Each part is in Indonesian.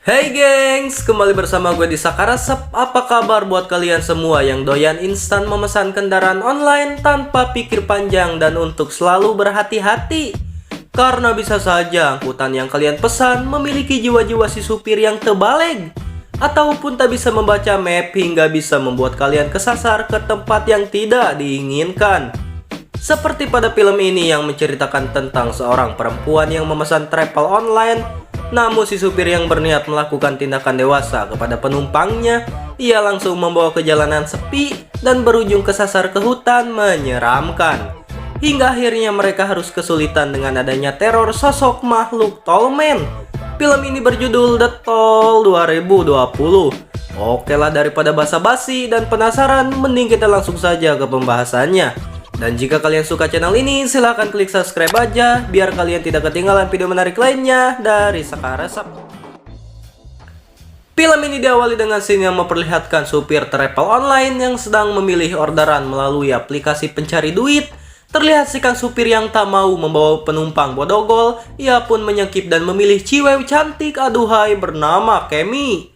Hey gengs, kembali bersama gue di Sakarasep. Apa kabar buat kalian semua yang doyan instan memesan kendaraan online tanpa pikir panjang dan untuk selalu berhati-hati? Karena bisa saja angkutan yang kalian pesan memiliki jiwa-jiwa si supir yang terbalik, ataupun tak bisa membaca map hingga bisa membuat kalian kesasar ke tempat yang tidak diinginkan. Seperti pada film ini yang menceritakan tentang seorang perempuan yang memesan travel online, namun si supir yang berniat melakukan tindakan dewasa kepada penumpangnya, ia langsung membawa ke jalanan sepi dan berujung kesasar ke hutan menyeramkan. Hingga akhirnya mereka harus kesulitan dengan adanya teror sosok makhluk Tollman. Film ini berjudul The Toll 2020. Oke lah, daripada basa-basi dan penasaran, mending kita langsung saja ke pembahasannya. Dan jika kalian suka channel ini, silahkan klik subscribe aja biar kalian tidak ketinggalan video menarik lainnya dari Sakarasep. Film ini diawali dengan scene yang memperlihatkan supir travel online yang sedang memilih orderan melalui aplikasi pencari duit. Terlihat si kang supir yang tak mau membawa penumpang bodogol, ia pun menyekip dan memilih ciwew cantik aduhai bernama Kemi.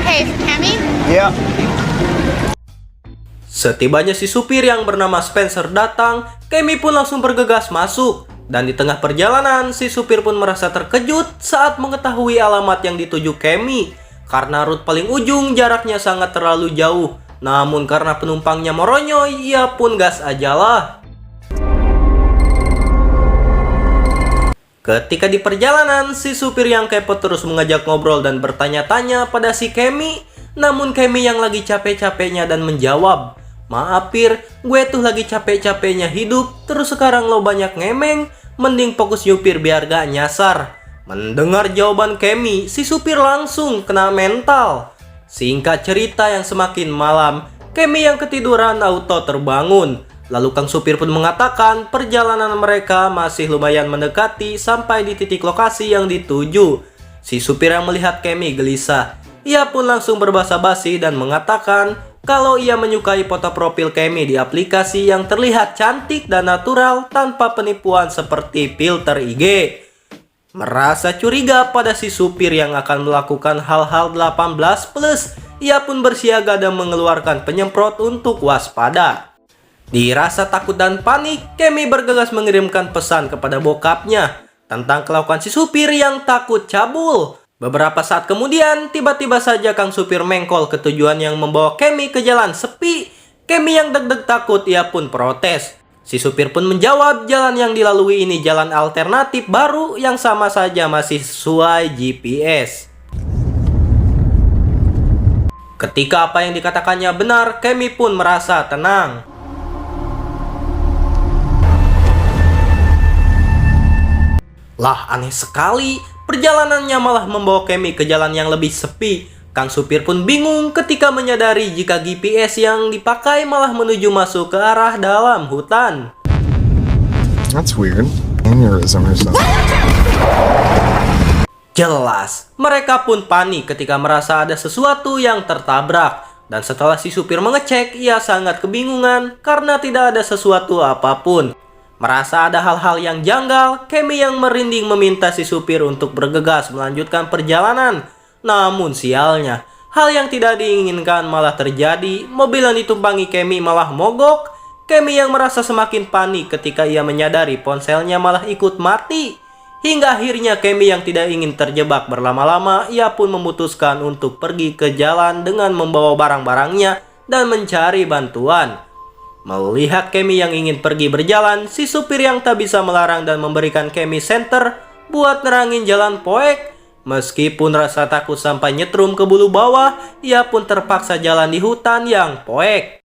Hey, is it Kemi? Yeah. Setibanya si supir yang bernama Spencer datang, Kemi pun langsung bergegas masuk. Dan di tengah perjalanan, si supir pun merasa terkejut saat mengetahui alamat yang dituju Kemi. Karena rute paling ujung jaraknya sangat terlalu jauh. Namun karena penumpangnya moronyoy, ia pun gas ajalah. Ketika di perjalanan, si supir yang kepo terus mengajak ngobrol dan bertanya-tanya pada si Kemi. Namun Kemi yang lagi capek-capeknya dan menjawab, "Maaf Pir, gue tuh lagi capek-capeknya hidup, terus sekarang lo banyak ngemeng, mending fokus nyupir biar gak nyasar." Mendengar jawaban Kemi, si supir langsung kena mental. Singkat cerita, yang semakin malam, Kemi yang ketiduran auto terbangun. Lalu kang supir pun mengatakan perjalanan mereka masih lumayan mendekati sampai di titik lokasi yang dituju. Si supir yang melihat Kemi gelisah. Ia pun langsung berbasa-basi dan mengatakan kalau ia menyukai foto profil Kemi di aplikasi yang terlihat cantik dan natural tanpa penipuan seperti filter IG. Merasa curiga pada si supir yang akan melakukan hal-hal 18+, ia pun bersiaga dan mengeluarkan penyemprot untuk waspada. Dirasa takut dan panik, Kemi bergegas mengirimkan pesan kepada bokapnya tentang kelakuan si supir yang takut cabul. Beberapa saat kemudian, tiba-tiba saja kang supir mengkol ke tujuan yang membawa Kemi ke jalan sepi. Kemi yang deg-deg takut, ia pun protes. Si supir pun menjawab jalan yang dilalui ini jalan alternatif baru yang sama saja masih sesuai GPS. Ketika apa yang dikatakannya benar, Kemi pun merasa tenang. Lah, aneh sekali. Perjalanannya malah membawa Kemi ke jalan yang lebih sepi. Kang supir pun bingung ketika menyadari jika GPS yang dipakai malah menuju masuk ke arah dalam hutan. That's weird. Aneurysm or something. Jelas, mereka pun panik ketika merasa ada sesuatu yang tertabrak. Dan setelah si supir mengecek, ia sangat kebingungan karena tidak ada sesuatu apapun. Merasa ada hal-hal yang janggal, Kemi yang merinding meminta si supir untuk bergegas melanjutkan perjalanan. Namun sialnya, hal yang tidak diinginkan malah terjadi. Mobil yang ditumpangi Kemi malah mogok. Kemi yang merasa semakin panik ketika ia menyadari ponselnya malah ikut mati. Hingga akhirnya Kemi yang tidak ingin terjebak berlama-lama, ia pun memutuskan untuk pergi ke jalan dengan membawa barang-barangnya dan mencari bantuan. Melihat Kemi yang ingin pergi berjalan, si supir yang tak bisa melarang dan memberikan Kemi senter buat nerangin jalan poek. Meskipun rasa takut sampai nyetrum ke bulu bawah, ia pun terpaksa jalan di hutan yang poek.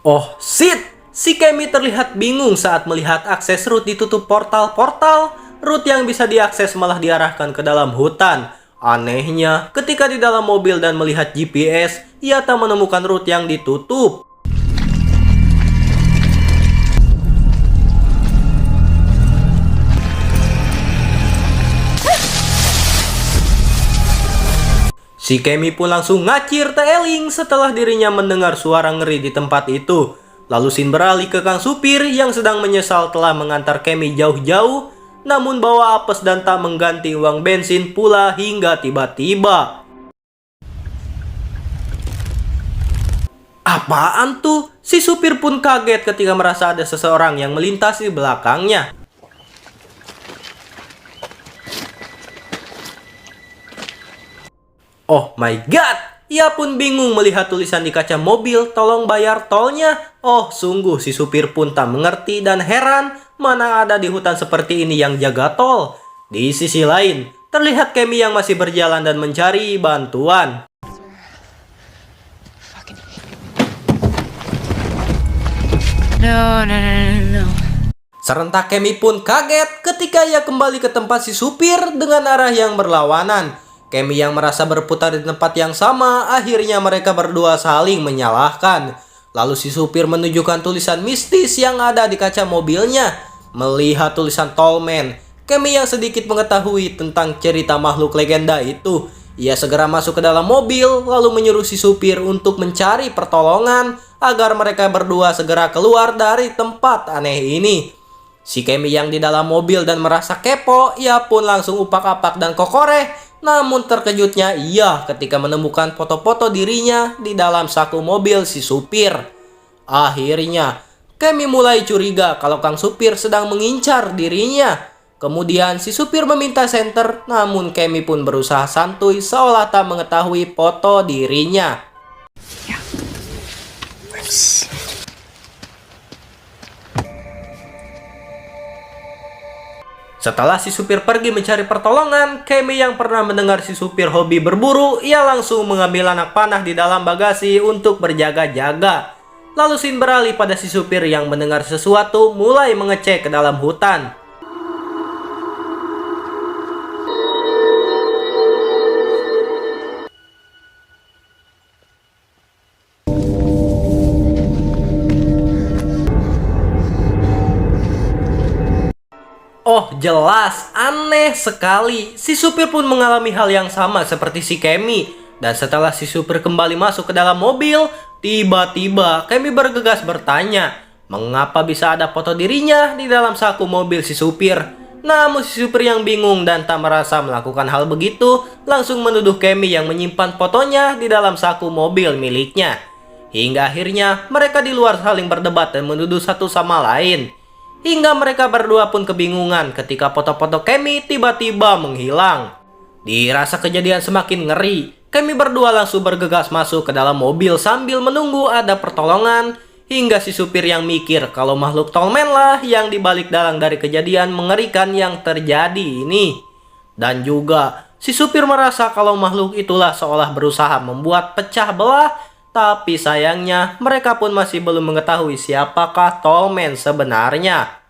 Oh shit! Si Kemi terlihat bingung saat melihat akses route ditutup portal-portal. Route yang bisa diakses malah diarahkan ke dalam hutan. Anehnya, ketika di dalam mobil dan melihat GPS, ia tak menemukan route yang ditutup. Si Kemi pun langsung ngacir teeling setelah dirinya mendengar suara ngeri di tempat itu. Lalu Shin beralih ke Kang Supir yang sedang menyesal telah mengantar Kemi jauh-jauh, namun bawa apes dan tak mengganti uang bensin pula hingga tiba-tiba. Apaan tuh? Si supir pun kaget ketika merasa ada seseorang yang melintas di belakangnya. Oh my god, ia pun bingung melihat tulisan di kaca mobil, tolong bayar tolnya. Oh sungguh, si supir pun tak mengerti dan heran, mana ada di hutan seperti ini yang jaga tol. Di sisi lain, terlihat Kemi yang masih berjalan dan mencari bantuan. No. Serentak Kemi pun kaget ketika ia kembali ke tempat si supir dengan arah yang berlawanan. Kemi yang merasa berputar di tempat yang sama, akhirnya mereka berdua saling menyalahkan. Lalu si supir menunjukkan tulisan mistis yang ada di kaca mobilnya. Melihat tulisan Tallman, Kemi yang sedikit mengetahui tentang cerita makhluk legenda itu. Ia segera masuk ke dalam mobil lalu menyuruh si supir untuk mencari pertolongan agar mereka berdua segera keluar dari tempat aneh ini. Si Kemi yang di dalam mobil dan merasa kepo, ia pun langsung upak-apak dan kokoreh. Namun terkejutnya ia ketika menemukan foto-foto dirinya di dalam saku mobil si supir. Akhirnya, Kemi mulai curiga kalau Kang Supir sedang mengincar dirinya. Kemudian si supir meminta senter, namun Kemi pun berusaha santuy seolah tak mengetahui foto dirinya. Thanks. Setelah si supir pergi mencari pertolongan, Kemi yang pernah mendengar si supir hobi berburu, ia langsung mengambil anak panah di dalam bagasi untuk berjaga-jaga. Lalu Shin beralih pada si supir yang mendengar sesuatu mulai mengecek ke dalam hutan. Oh jelas, aneh sekali. Si supir pun mengalami hal yang sama seperti si Kemi. Dan setelah si supir kembali masuk ke dalam mobil, tiba-tiba Kemi bergegas bertanya, mengapa bisa ada foto dirinya di dalam saku mobil si supir. Namun si supir yang bingung dan tak merasa melakukan hal begitu, langsung menuduh Kemi yang menyimpan fotonya di dalam saku mobil miliknya. Hingga akhirnya mereka di luar saling berdebat dan menuduh satu sama lain. Hingga mereka berdua pun kebingungan ketika foto-foto Kemi tiba-tiba menghilang. Dirasa kejadian semakin ngeri, Kemi berdua langsung bergegas masuk ke dalam mobil sambil menunggu ada pertolongan. Hingga si supir yang mikir kalau makhluk Tallman lah yang dibalik dalang dari kejadian mengerikan yang terjadi ini. Dan juga si supir merasa kalau makhluk itulah seolah berusaha membuat pecah belah. Tapi sayangnya mereka pun masih belum mengetahui siapakah Tallman sebenarnya.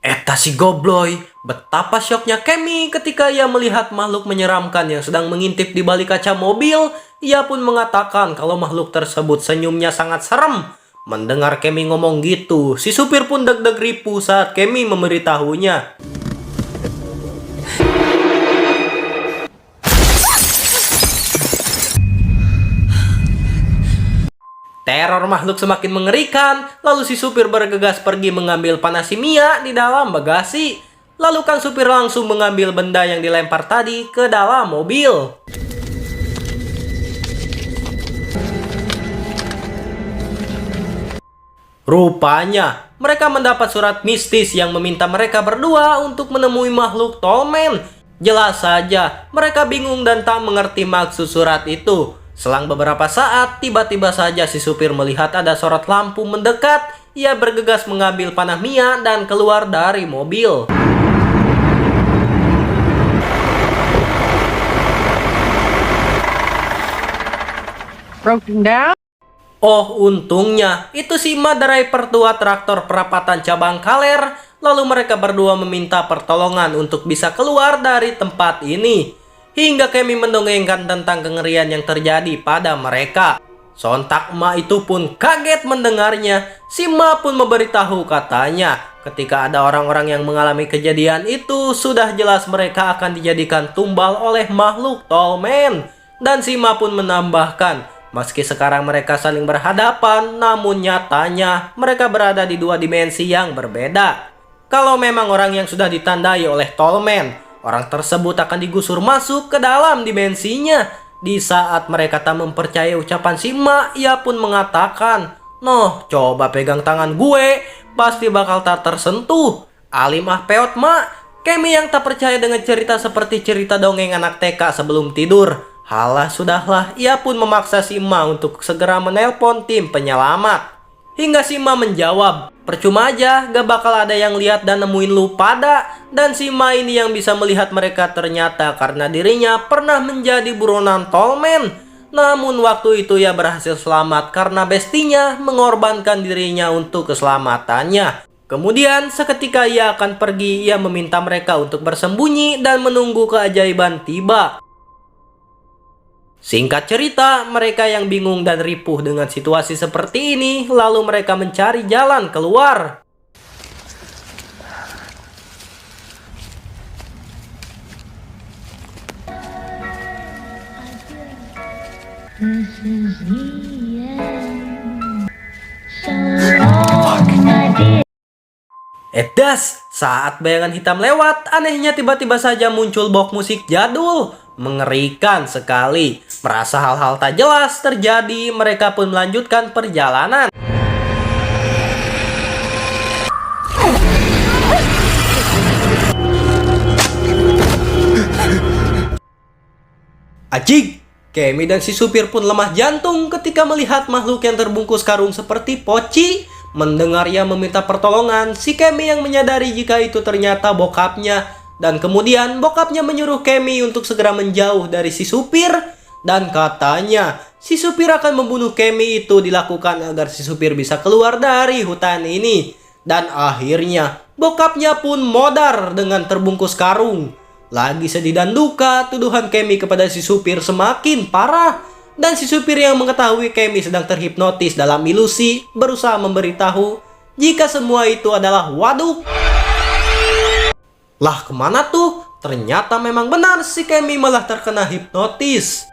Eta si gobloy, betapa syoknya Kemi ketika ia melihat makhluk menyeramkan yang sedang mengintip di balik kaca mobil. Ia pun mengatakan kalau makhluk tersebut senyumnya sangat serem. Mendengar Kemi ngomong gitu, si supir pun deg-deg ripuh saat Kemi memberitahunya. Teror makhluk semakin mengerikan, lalu si supir bergegas pergi mengambil panah simia di dalam bagasi. Lalu Kang Supir langsung mengambil benda yang dilempar tadi ke dalam mobil. Rupanya, mereka mendapat surat mistis yang meminta mereka berdua untuk menemui makhluk Tallman. Jelas saja, mereka bingung dan tak mengerti maksud surat itu. Selang beberapa saat, tiba-tiba saja si supir melihat ada sorot lampu mendekat. Ia bergegas mengambil panah Mia dan keluar dari mobil. Broken down? Oh, untungnya itu si Madarai pertua traktor perapatan cabang Kaler. Lalu mereka berdua meminta pertolongan untuk bisa keluar dari tempat ini. Hingga Kemi mendongengkan tentang kengerian yang terjadi pada mereka. Sontak emak itu pun kaget mendengarnya. Si emak pun memberitahu katanya, ketika ada orang-orang yang mengalami kejadian itu, sudah jelas mereka akan dijadikan tumbal oleh makhluk Tallman. Dan si emak pun menambahkan, meski sekarang mereka saling berhadapan, namun nyatanya mereka berada di dua dimensi yang berbeda. Kalau memang orang yang sudah ditandai oleh Tallman, orang tersebut akan digusur masuk ke dalam dimensinya. Di saat mereka tak mempercayai ucapan si emak, ia pun mengatakan, "Noh, coba pegang tangan gue, pasti bakal tak tersentuh." Alim peot mak, Kemi yang tak percaya dengan cerita seperti cerita dongeng anak TK sebelum tidur. Halah sudahlah, ia pun memaksa si emak untuk segera menelpon tim penyelamat. Hingga si emak menjawab, "Percuma aja, gak bakal ada yang lihat dan nemuin lu pada." Dan si emak ini yang bisa melihat mereka ternyata karena dirinya pernah menjadi buronan Tallman. Namun waktu itu ia berhasil selamat karena bestinya mengorbankan dirinya untuk keselamatannya. Kemudian seketika ia akan pergi, ia meminta mereka untuk bersembunyi dan menunggu keajaiban tiba. Singkat cerita, mereka yang bingung dan ripuh dengan situasi seperti ini, lalu mereka mencari jalan keluar. Edas, saat bayangan hitam lewat, anehnya tiba-tiba saja muncul box musik jadul. Mengerikan sekali. Merasa hal-hal tak jelas terjadi, mereka pun melanjutkan perjalanan. Ajik, Kemi dan si supir pun lemah jantung ketika melihat makhluk yang terbungkus karung seperti poci. Mendengar ia meminta pertolongan, si Kemi yang menyadari jika itu ternyata bokapnya. Dan kemudian bokapnya menyuruh Kemi untuk segera menjauh dari si supir. Dan katanya, si supir akan membunuh Kemi itu dilakukan agar si supir bisa keluar dari hutan ini. Dan akhirnya, bokapnya pun modar dengan terbungkus karung. Lagi sedih dan duka, tuduhan Kemi kepada si supir semakin parah. Dan si supir yang mengetahui Kemi sedang terhipnotis dalam ilusi berusaha memberitahu jika semua itu adalah waduk. Lah kemana tuh? Ternyata memang benar si Kemi malah terkena hipnotis.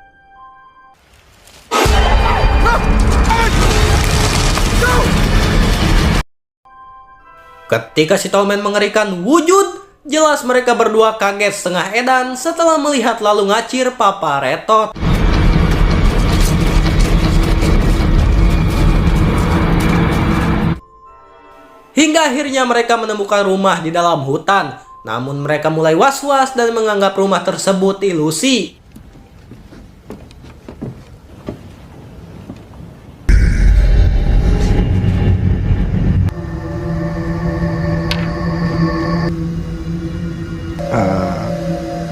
Ketika si Tallman mengerikan wujud, jelas mereka berdua kaget setengah edan setelah melihat lalu ngacir Papa Retot. Hingga akhirnya mereka menemukan rumah di dalam hutan. Namun mereka mulai was-was dan menganggap rumah tersebut ilusi.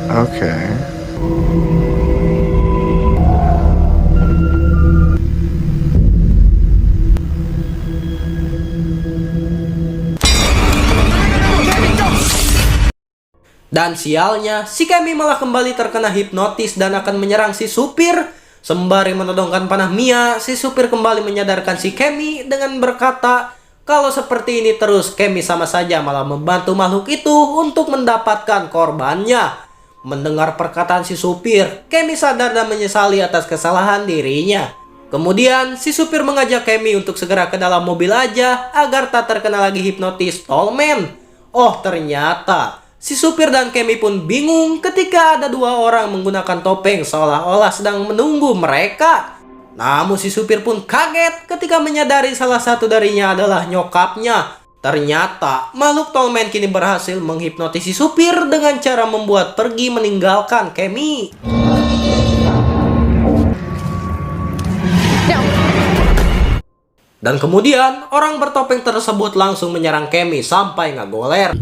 Okay. Dan sialnya, si Kemi malah kembali terkena hipnotis dan akan menyerang si supir. Sembari menodongkan panah Mia, si supir kembali menyadarkan si Kemi dengan berkata, kalau seperti ini terus, Kemi sama saja malah membantu makhluk itu untuk mendapatkan korbannya. Mendengar perkataan si supir, Kemi sadar dan menyesali atas kesalahan dirinya. Kemudian, si supir mengajak Kemi untuk segera ke dalam mobil aja agar tak terkena lagi hipnotis Tallman. Oh, ternyata si supir dan Kemi pun bingung ketika ada dua orang menggunakan topeng seolah-olah sedang menunggu mereka. Namun si supir pun kaget ketika menyadari salah satu darinya adalah nyokapnya. Ternyata makhluk Tallman kini berhasil menghipnotis si supir dengan cara membuat pergi meninggalkan Kemi. Dan kemudian orang bertopeng tersebut langsung menyerang Kemi sampai ngagoler.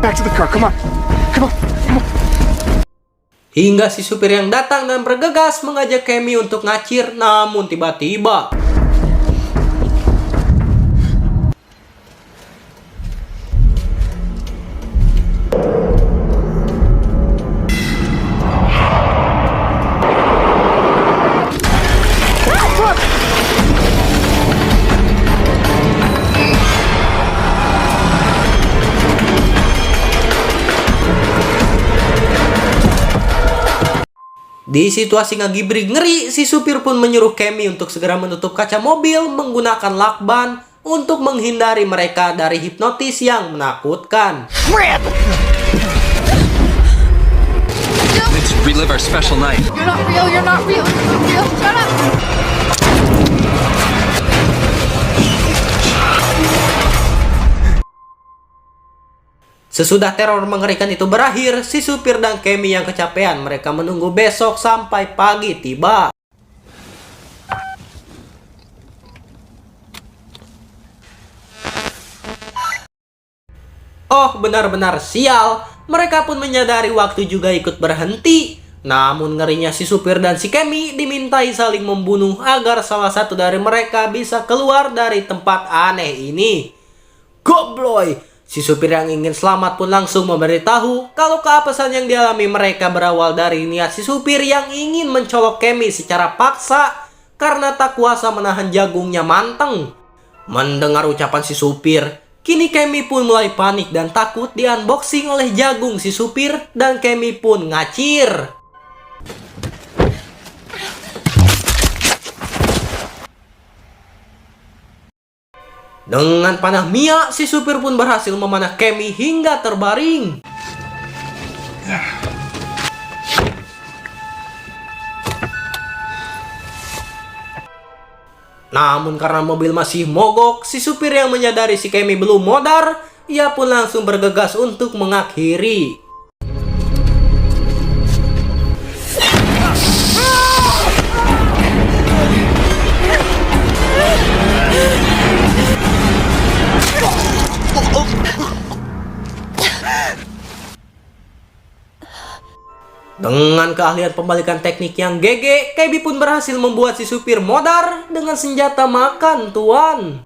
Back to the car, come on. Come on, come on. Hingga si supir yang datang dan bergegas mengajak Kemi untuk ngacir, namun tiba-tiba Di situasi ngagibrig ngeri, si supir pun menyuruh Kemi untuk segera menutup kaca mobil menggunakan lakban untuk menghindari mereka dari hipnotis yang menakutkan. Let's relive our special night. You're not real, you're not real, you're not real. Shut up! Sesudah teror mengerikan itu berakhir, si supir dan Kemi yang kecapean, mereka menunggu besok sampai pagi tiba. Oh, benar-benar sial. Mereka pun menyadari waktu juga ikut berhenti. Namun ngerinya si supir dan si Kemi dimintai saling membunuh agar salah satu dari mereka bisa keluar dari tempat aneh ini. Gobloy! Si supir yang ingin selamat pun langsung memberitahu kalau keapesan yang dialami mereka berawal dari niat si supir yang ingin mencolok Kemi secara paksa karena tak kuasa menahan jagungnya manteng. Mendengar ucapan si supir, kini Kemi pun mulai panik dan takut di-unboxing oleh jagung si supir dan Kemi pun ngacir. Dengan panah Mia, si supir pun berhasil memanah Kemi hingga terbaring. Namun karena mobil masih mogok, si supir yang menyadari si Kemi belum modar, ia pun langsung bergegas untuk mengakhiri. Dengan keahlian pembalikan teknik yang GG, Kemi pun berhasil membuat si supir modar dengan senjata makan tuan.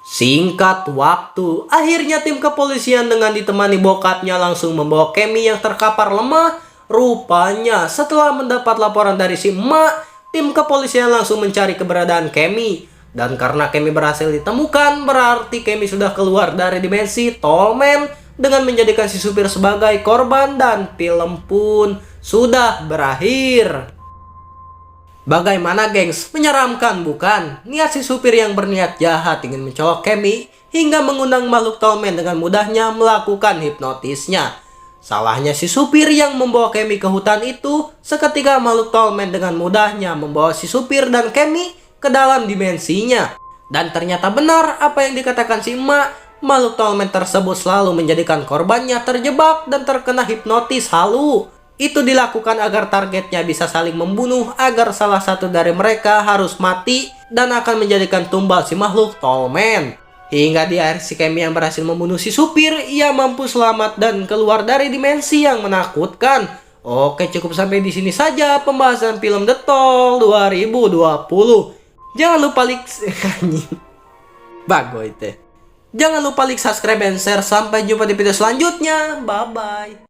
Singkat waktu, akhirnya tim kepolisian dengan ditemani bokapnya langsung membawa Kemi yang terkapar lemah. Rupanya setelah mendapat laporan dari si emak, tim kepolisian langsung mencari keberadaan Kemi. Dan karena Kemi berhasil ditemukan, berarti Kemi sudah keluar dari dimensi Tallman dengan menjadikan si supir sebagai korban dan film pun sudah berakhir. Bagaimana gengs? Menyeramkan bukan? Niat si supir yang berniat jahat ingin mencolok Kemi hingga mengundang makhluk Tallman dengan mudahnya melakukan hipnotisnya. Salahnya si supir yang membawa Kemi ke hutan itu, seketika makhluk Tallman dengan mudahnya membawa si supir dan Kemi ke dalam dimensinya. Dan ternyata benar apa yang dikatakan si emak, makhluk Tallman tersebut selalu menjadikan korbannya terjebak dan terkena hipnotis halu. Itu dilakukan agar targetnya bisa saling membunuh agar salah satu dari mereka harus mati dan akan menjadikan tumbal si makhluk Tallman. Hingga di akhir si Kemi yang berhasil membunuh si supir, ia mampu selamat dan keluar dari dimensi yang menakutkan. Oke, cukup sampai di sini saja pembahasan film The Toll 2020. Jangan lupa like Bago itu. Jangan lupa like, subscribe, dan share. Sampai jumpa di video selanjutnya. Bye bye.